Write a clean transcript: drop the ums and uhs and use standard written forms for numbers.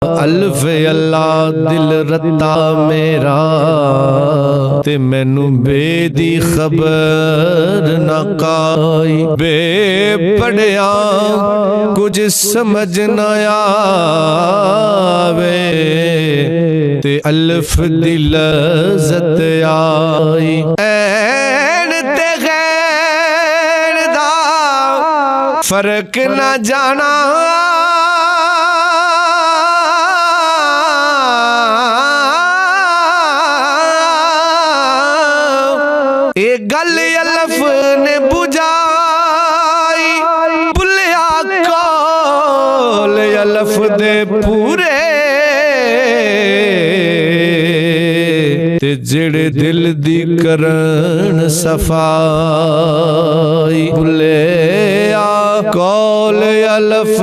अल्फ अल्लाह दिल रत्ता मेरा ते मैनू बेदी खबर ना काई। बे पढ़िया कुछ समझ न आवे ते अल्फ दी लज़्ज़त आई। ऐन ते गैर दा फर्क न जाना गल अलफ ने बुझाई। भुलिया कौल अलफ दे पूरे ते जेड़े दिल दी करन सफाई। भुलिया कौल अलफ